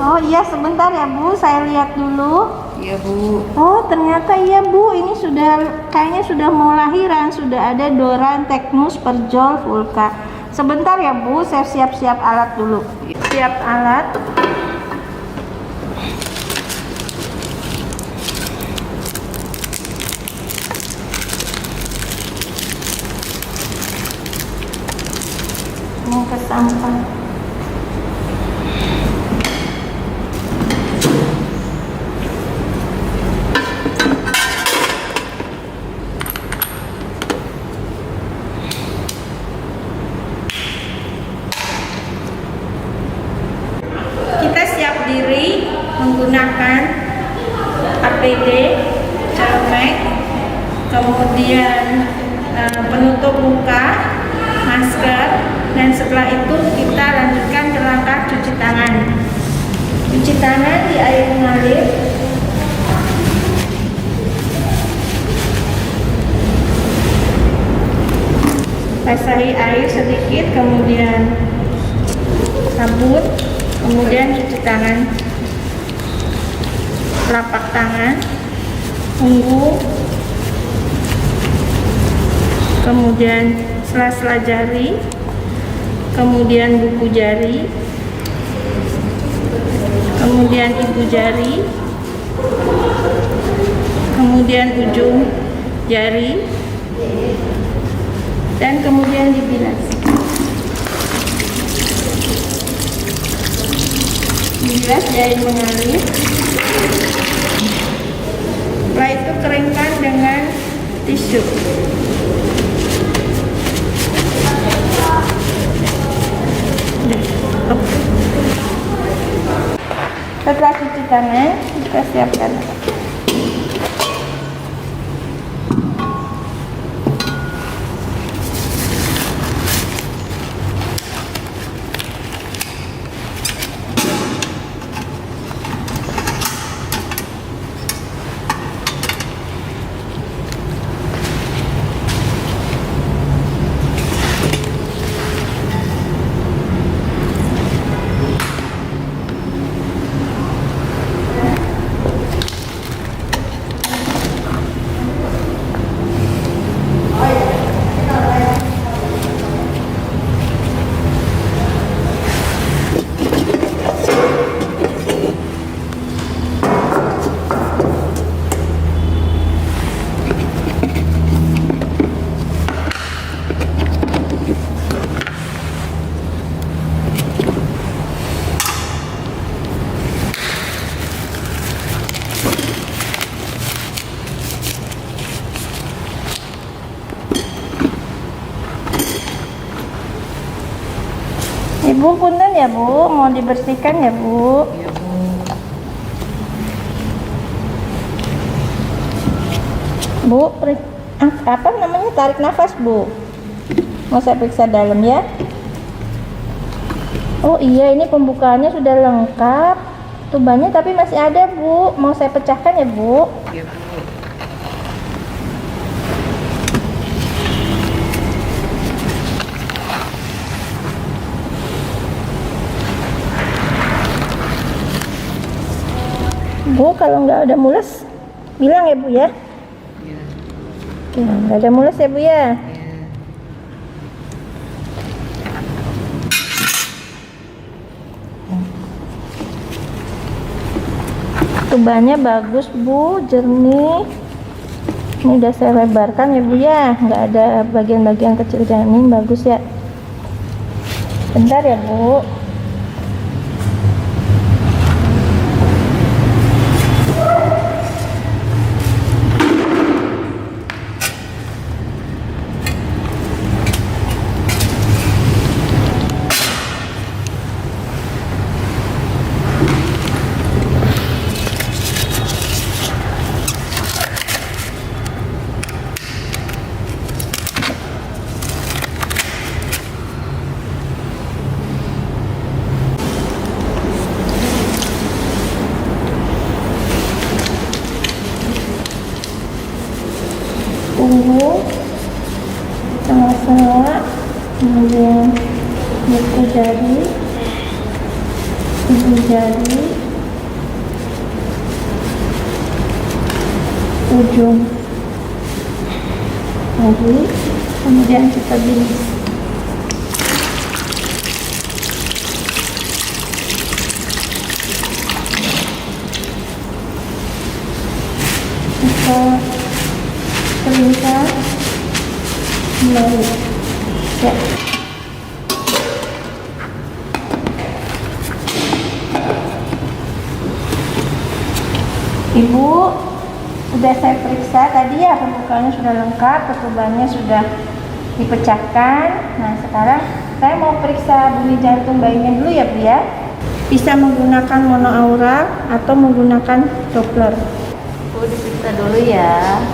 Oh iya, sebentar ya Bu, saya lihat dulu. Iya Bu. Oh ternyata iya Bu, ini kayaknya sudah mau lahiran. Sudah ada Doran Teknus Perjol Vulca. Sebentar ya Bu, saya siap-siap alat dulu. Siap alat. Mau ke sampah. Diri menggunakan APD, celemek, kemudian penutup muka, masker, dan setelah itu kita lanjutkan ke langkah cuci tangan. Cuci tangan di air mengalir. Basahi air sedikit, kemudian sabun. Kemudian cuci tangan, telapak tangan, punggung, kemudian sela-sela jari, kemudian buku jari, kemudian ibu jari, kemudian ujung jari, dan kemudian dibilas. Bilas di air mengalir. Setelah itu keringkan dengan tisu. Setelah cuci tangan, kita siapkan. Ibu punten ya Bu, mau dibersihkan ya Bu. Iya Bu. Bu, apa namanya, tarik nafas Bu. Mau saya periksa dalam ya. Oh iya, ini pembukaannya sudah lengkap. Tubannya tapi masih ada Bu. Mau saya pecahkan ya Bu. Iya Bu. Bu, kalau nggak ada mules, bilang ya Bu ya. Iya. Ya, nggak ada mules ya Bu ya. Iya. Tubannya bagus Bu, jernih. Ini udah saya lebarkan ya Bu ya, nggak ada bagian-bagian kecil janin, bagus ya. Bentar ya Bu. kemudian buku jari, ibu jari, ujung jari, kemudian kita bilas. Kita keringkan kembali ya. Ibu sudah saya periksa tadi ya, pembukaannya sudah lengkap, ketubannya sudah dipecahkan. Nah sekarang saya mau periksa bunyi jantung bayinya dulu ya Bu ya. Bisa menggunakan monoaural atau menggunakan Doppler. Bu diperiksa dulu ya.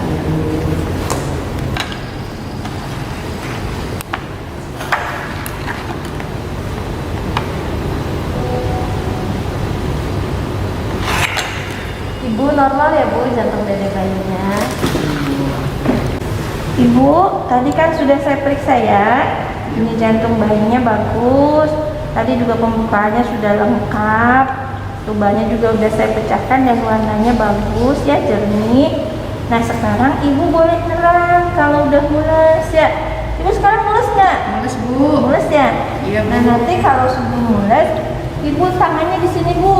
Ibu normal ya Bu jantung dada bayinya. Ibu, tadi kan sudah saya periksa ya. Ini jantung bayinya bagus. Tadi juga pembukaannya sudah lengkap. Tubannya juga udah saya pecahkan dan warnanya bagus ya, jernih. Nah sekarang ibu boleh nerang kalau udah mules ya. Ibu sekarang mules nggak? Mules Bu. Mules ya. Iya Bu. Nah nanti kalau sebelum mules, ibu tangannya di sini Bu,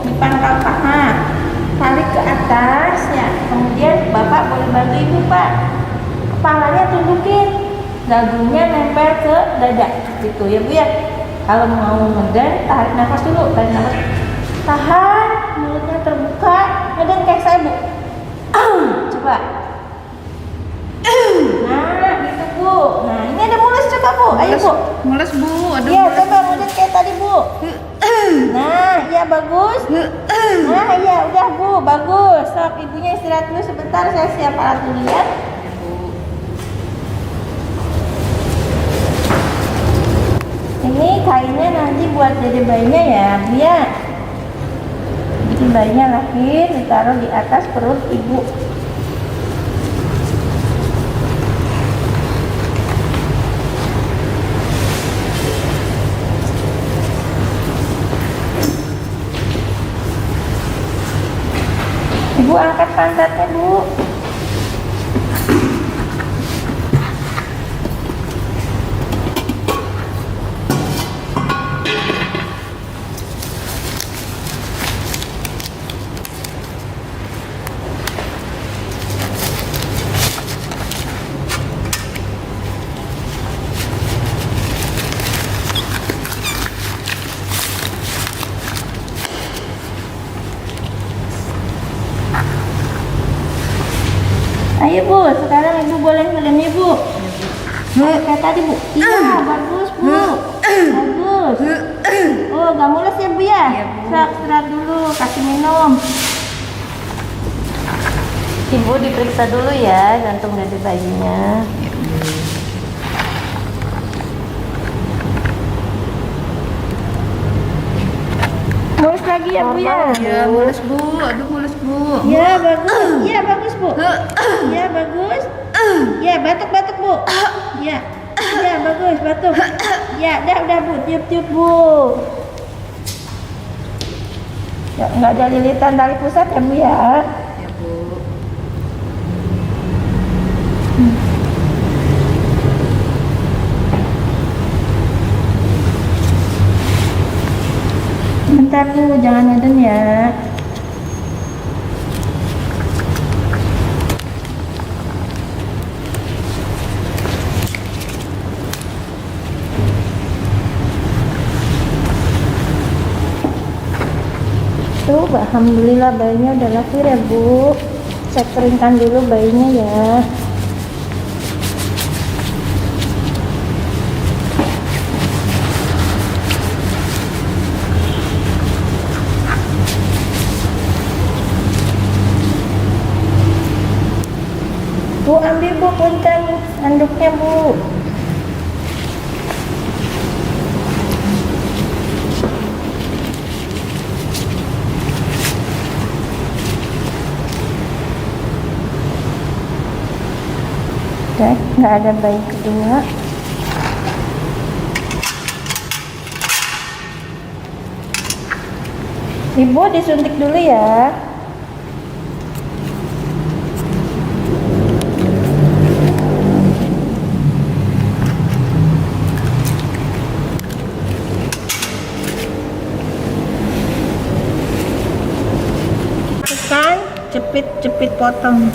di pangkal paha. Tarik ke atas ya. Kemudian bapak boleh bantu ibu Pak. Kepalanya tunjukin, dagunya nempel ke dada, gitu ya Bu ya. Kalau mau ngeden, tarik nafas dulu, tarik nafas, tahan, mulutnya terbuka, ngeden kayak saya Bu. Coba. Nah, gitu Bu. Nah, ini ada mules coba Bu. Ayo Bu. Mules Bu. Aduh. Iya, coba ngeden kayak tadi Bu. Nah, iya bagus. Nah, iya udah Bu, bagus. Sok ibunya istirahat dulu sebentar, saya siap alat dulu ya. Ya, Bu. Ini kainnya nanti buat dede bayinya ya, Bu ya. Jadi bayinya lahir ditaruh di atas perut ibu. Ibu angkat pantatnya Bu. Ayo Bu, sekarang ibu boleh ngeden ibu. Kayak tadi Bu. Iya, bagus Bu. Bagus. Oh, gak mules ya Bu ya? Iya, Bu. Sok, istirahat dulu, kasih minum. Ibu diperiksa dulu ya jantung dada bayinya. Mules lagi ya Bu ya? Ya, mules Bu. Aduh, mules Bu. Iya, bagus. Iya, bagus Bu. Iya, bagus. Iya, batuk-batuk Bu. Iya. Iya, bagus, batuk. Iya, udah Bu, tiup-tiup Bu. Ya, nggak ada lilitan tali pusat ya Bu ya? Ya, Bu. Bentar Bu, jangan ngeden ya. Tuh, alhamdulillah bayinya udah lahir ya Bu. Saya keringkan dulu bayinya ya. Bu, ambil Bu punten anduknya Bu. Oke, nggak ada bayi kedua. Ibu disuntik dulu ya. Lakukan jepit-jepit potong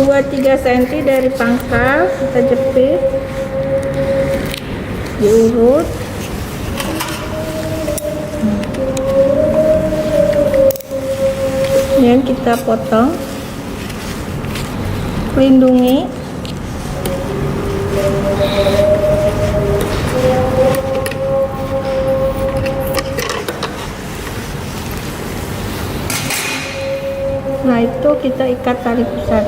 2-3 cm dari pangkal, kita jepit, diurut. Kemudian kita potong, lindungi. Nah, itu kita ikat tali pusat.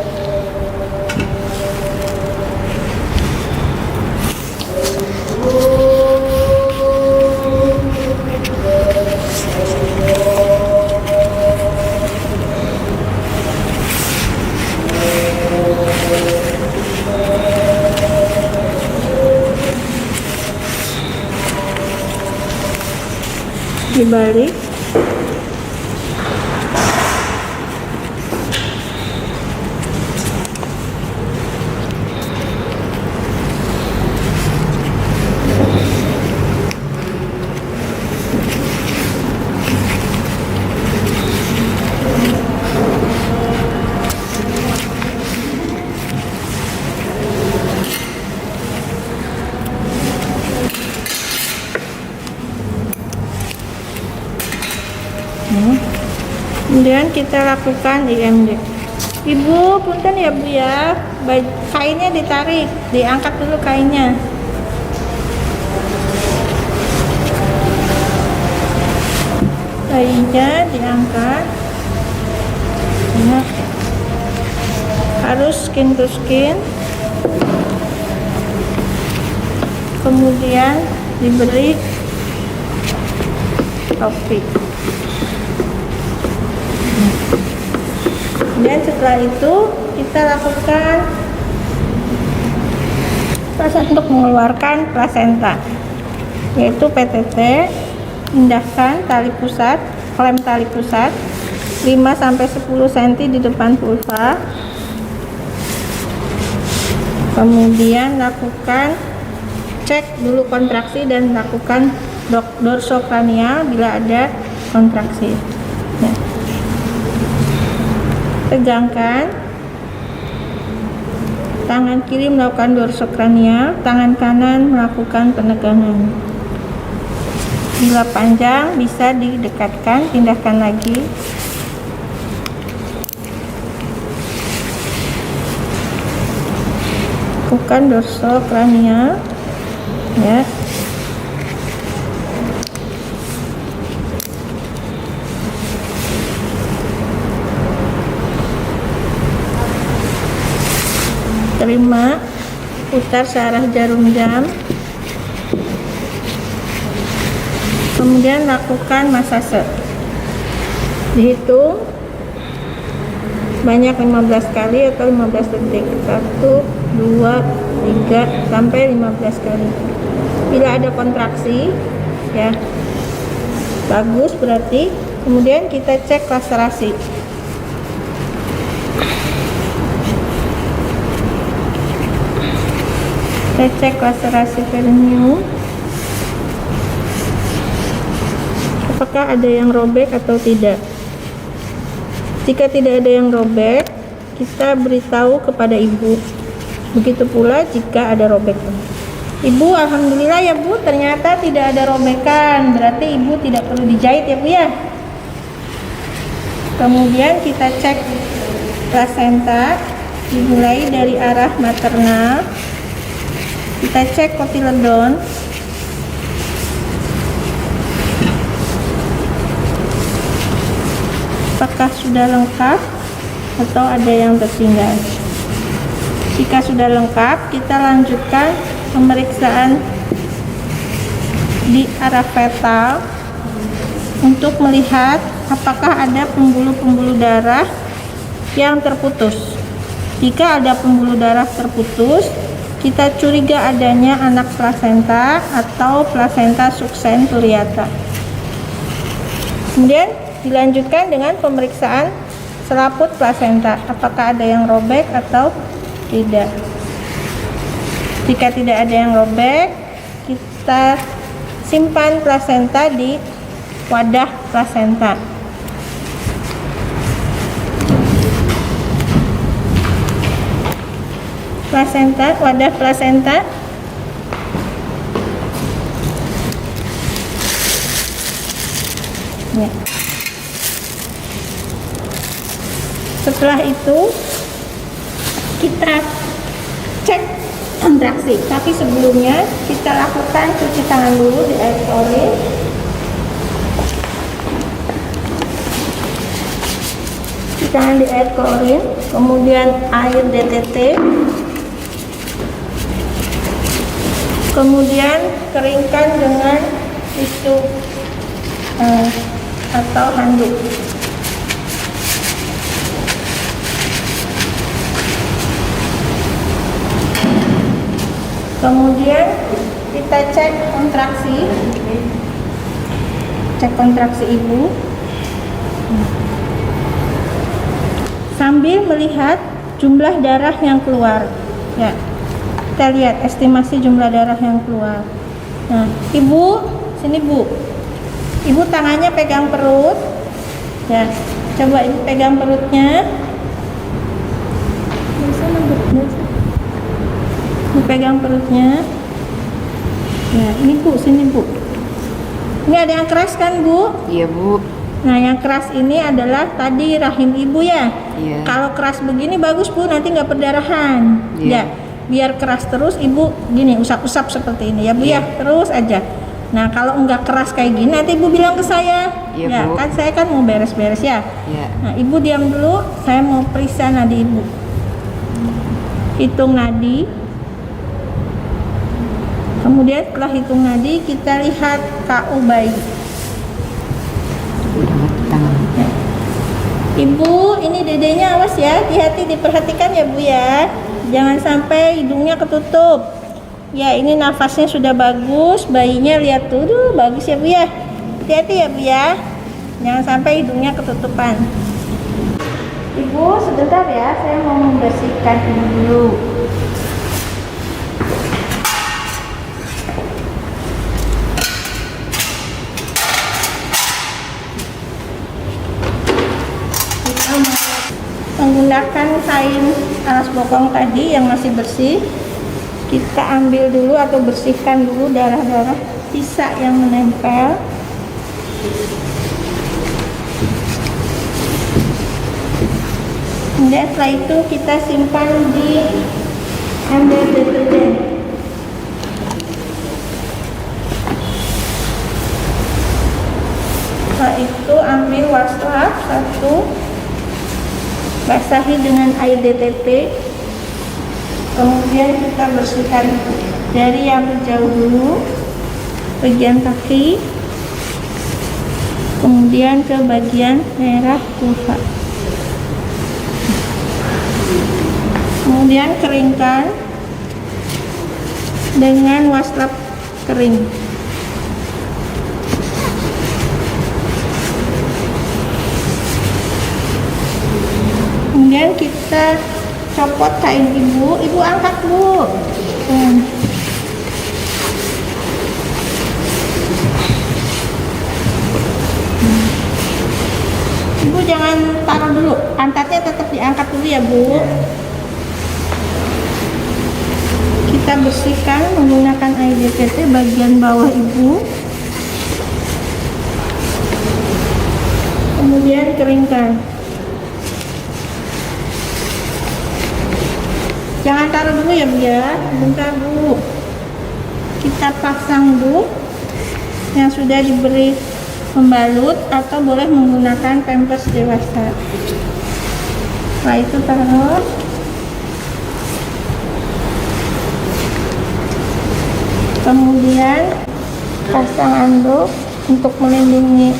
Dibalik. Kemudian kita lakukan IMD. Ibu, punten ya Bu ya, kainnya ditarik, diangkat dulu kainnya. Kainnya diangkat, ya. Harus skin to skin. Kemudian diberi topi. Dan setelah itu kita lakukan proses untuk mengeluarkan plasenta, yaitu PTT. Pindahkan tali pusat, klem tali pusat 5-10 cm di depan vulva. Kemudian lakukan cek dulu kontraksi dan lakukan dorsokranial bila ada kontraksi. Ya. Tegangkan, tangan kiri melakukan dorsokranial, tangan kanan melakukan penegangan. Bila panjang bisa didekatkan, pindahkan lagi. Lakukan dorsokranial, ya. Terima, putar searah jarum jam. Kemudian lakukan masase. Dihitung banyak 15 kali atau 15 detik. 1, 2, 3 sampai 15 kali. Bila ada kontraksi, ya bagus berarti. Kemudian kita cek laserasi. Kita cek laserasi perineum, apakah ada yang robek atau tidak. Jika tidak ada yang robek, kita beritahu kepada ibu. Begitu pula jika ada robekan. Ibu, alhamdulillah ya Bu, ternyata tidak ada robekan, berarti ibu tidak perlu dijahit ya Bu ya. Kemudian kita cek plasenta, dimulai dari arah maternal. Kita cek kotiledon. Apakah sudah lengkap atau ada yang tertinggal. Jika sudah lengkap, kita lanjutkan pemeriksaan di arah fetal untuk melihat apakah ada pembuluh-pembuluh darah yang terputus. Jika ada pembuluh darah terputus, kita curiga adanya anak plasenta atau plasenta succenturiata. Kemudian dilanjutkan dengan pemeriksaan selaput plasenta, apakah ada yang robek atau tidak. Jika tidak ada yang robek, kita simpan plasenta di wadah plasenta. Wadah plasenta ya. Setelah itu kita cek kontraksi, tapi sebelumnya kita lakukan cuci tangan dulu di air klorin. Cuci tangan di air klorin, kemudian air DTT, kemudian keringkan dengan tisu atau handuk. Kemudian kita cek kontraksi ibu sambil melihat jumlah darah yang keluar. Ya, kita lihat estimasi jumlah darah yang keluar. Nah, ibu, sini bu. Ibu tangannya pegang perut. Ya, coba ibu pegang perutnya. Ibu pegang perutnya. Nah, ini bu, sini bu. Ini ada yang keras kan bu? Iya bu. Nah, yang keras ini adalah tadi rahim ibu ya. Iya. Kalau keras begini bagus bu, nanti nggak perdarahan. Iya. Ya, biar keras terus ibu gini usap-usap seperti ini ya bu ya, terus aja. Nah, kalau nggak keras kayak gini nanti ibu bilang ke saya. Iya, ya, Bu. kan saya kan mau beres-beres ya. Iya. Nah, ibu diam dulu, saya mau periksa nadi ibu. Hitung nadi. Kemudian setelah hitung nadi kita lihat KU bayi. Ya. Ibu, ini dedenya awas ya, hati-hati diperhatikan ya bu ya. Jangan sampai hidungnya ketutup. Ya, ini nafasnya sudah bagus, bayinya lihat tuh, bagus ya bu ya. Hati-hati ya bu ya. Jangan sampai hidungnya ketutupan. Ibu, sebentar ya, saya mau membersihkan ini dulu. Kita menggunakan kain alas bokong tadi yang masih bersih. Kita ambil dulu atau bersihkan dulu darah-darah sisa yang menempel. Kemudian setelah itu kita simpan di ember deterjen. Setelah itu ambil wastafel satu, basahi dengan air DTP. Kemudian kita bersihkan dari yang terjauh dulu, bagian kaki, kemudian ke bagian merah vulva. Kemudian keringkan dengan wastafel kering. Kemudian kita copot kain ibu, ibu angkat bu. Ibu jangan taruh dulu, pantatnya tetap diangkat dulu ya bu. Kita bersihkan menggunakan air DTT bagian bawah ibu. Kemudian keringkan. Jangan taruh dulu ya bu ya, bentar bu. Kita pasang bu yang sudah diberi pembalut atau boleh menggunakan pampers dewasa. Setelah itu taruh. Kemudian pasang handuk untuk melindungi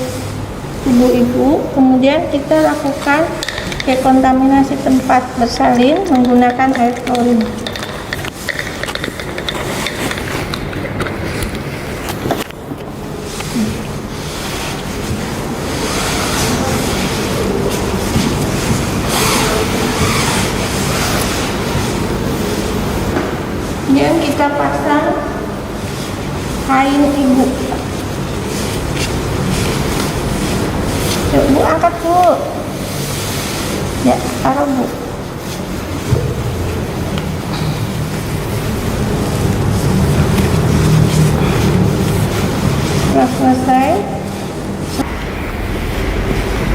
tubuh ibu. Kemudian kita lakukan dekontaminasi tempat bersalin menggunakan air klorin. Kemudian kita pasang kain ibu. Yuk Bu, angkat Bu. Ya, taruh Bu. Setelah selesai,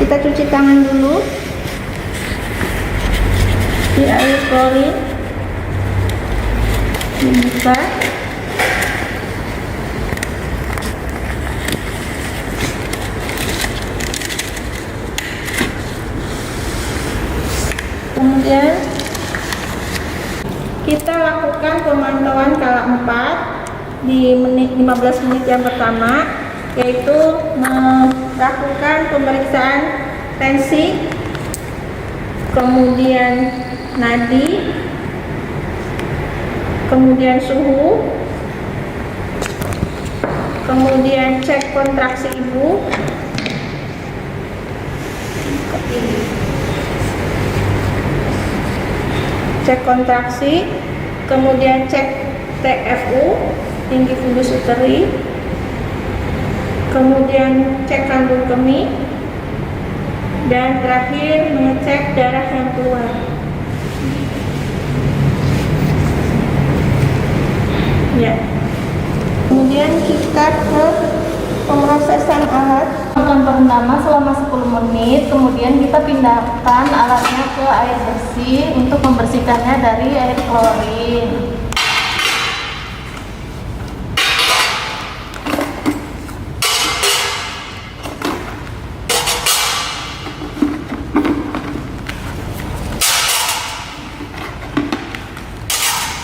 kita cuci tangan dulu di air klorin, dibuka, kemudian kita lakukan pemantauan kala 4 di 15 menit yang pertama, yaitu melakukan pemeriksaan tensi, kemudian nadi, kemudian suhu, kemudian cek kontraksi ibu, cek kontraksi, kemudian cek TFU, tinggi fundus uteri, kemudian cek kandung kemih, dan terakhir mengecek darah yang keluar. Ya. Kemudian kita ke pemrosesan alat. Lakukan pertama selama 10 menit, kemudian kita pindahkan alatnya ke air bersih untuk membersihkannya dari air klorin.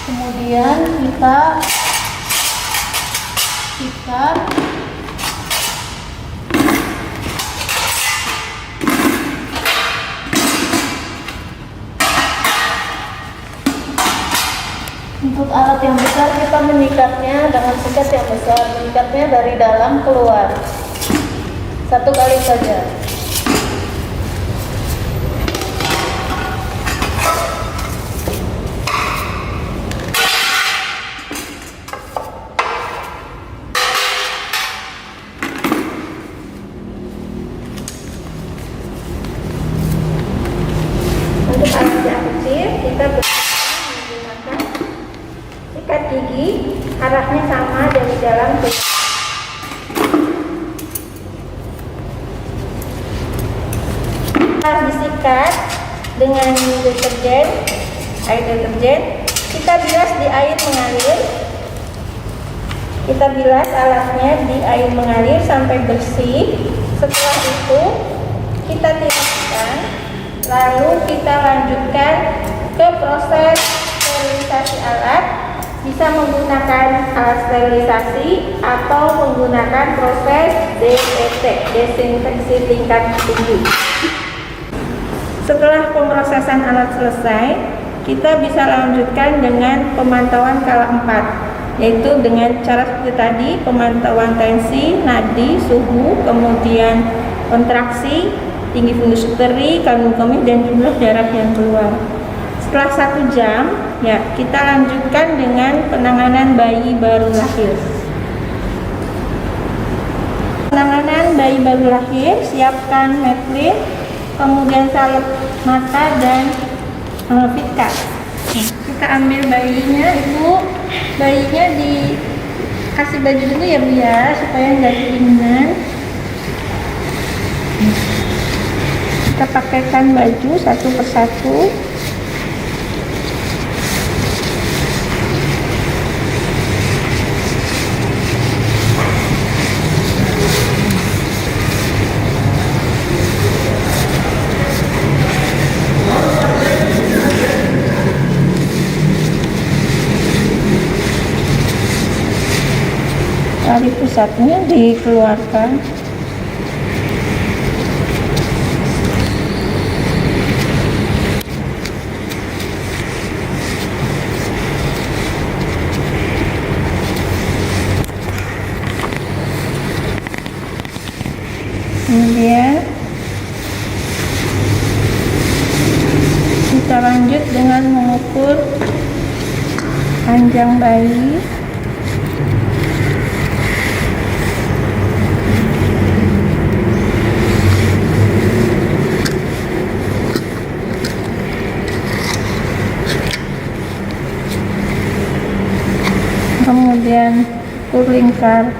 Kemudian kita sikat untuk alat yang besar, kita menyikatnya dengan sikat yang besar, menyikatnya dari dalam keluar 1 kali saja. Untuk alat yang kecil, kita bersihkan menggunakan sikat gigi, arahnya sama dari dalam ke setelah disikat dengan deterjen, air deterjen, kita bilas di air mengalir. Kita bilas alatnya di air mengalir sampai bersih. Setelah itu kita tiriskan, lalu kita lanjutkan ke proses sterilisasi alat. Bisa menggunakan alat sterilisasi atau menggunakan proses DPT, desinfeksi tingkat tinggi. Setelah pemrosesan alat selesai, kita bisa lanjutkan dengan pemantauan kala 4, yaitu dengan cara seperti tadi, pemantauan tensi, nadi, suhu, kemudian kontraksi, tinggi fundus uteri, kandung kemih, dan jumlah darah yang keluar. Setelah 1 jam, ya, kita lanjutkan dengan penanganan bayi baru lahir. Penanganan bayi baru lahir, siapkan metlin, kemudian salep mata dan fitka. Kita ambil bayinya, Ibu. Bayinya dikasih baju dulu ya Bu ya, supaya nggak kedinginan. Kita pakaikan baju satu persatu. Tali pusatnya dikeluarkan. Kemudian kita lanjut dengan mengukur panjang panjang bayi. Kemudian ukur lingkar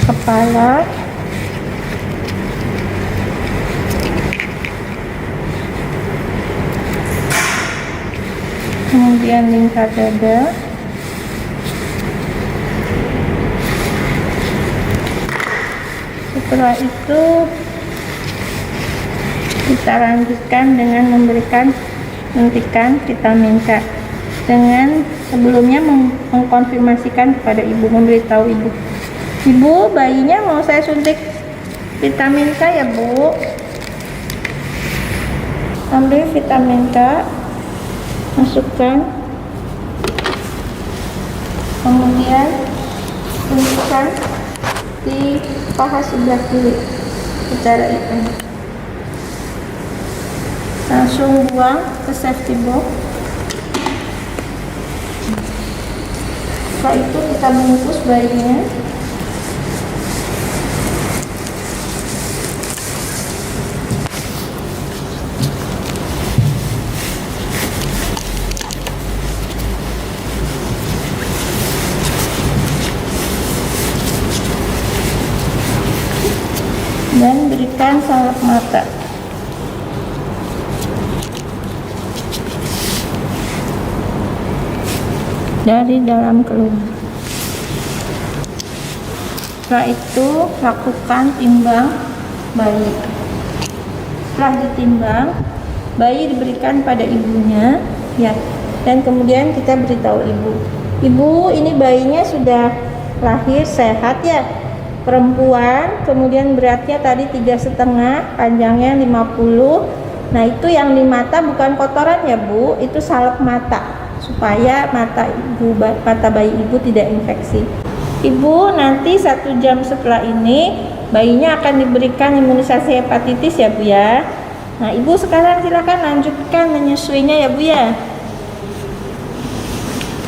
kepala, kemudian lingkar dada, setelah itu kita lanjutkan dengan memberikan suntikan vitamin K, dengan sebelumnya mengkonfirmasikan kepada ibu, memberitahu ibu, ibu bayinya mau saya suntik vitamin K ya bu. Ambil vitamin K, masukkan, kemudian suntikan di paha sebelah kiri secara itu, langsung buang ke safety box. Setelah itu kita bungkus bayinya. Dan berikan salep mata. Dari dalam keluar. Setelah itu lakukan timbang bayi. Setelah ditimbang, bayi diberikan pada ibunya, ya. Dan kemudian kita beritahu ibu, ibu ini bayinya sudah lahir sehat ya, perempuan, kemudian beratnya tadi 3,5, panjangnya 50. Nah itu yang di mata bukan kotoran ya bu, itu salep mata, supaya mata bayi ibu tidak infeksi. Ibu nanti 1 jam setelah ini bayinya akan diberikan imunisasi hepatitis ya bu ya. Nah ibu sekarang silakan lanjutkan menyusuinya ya bu ya.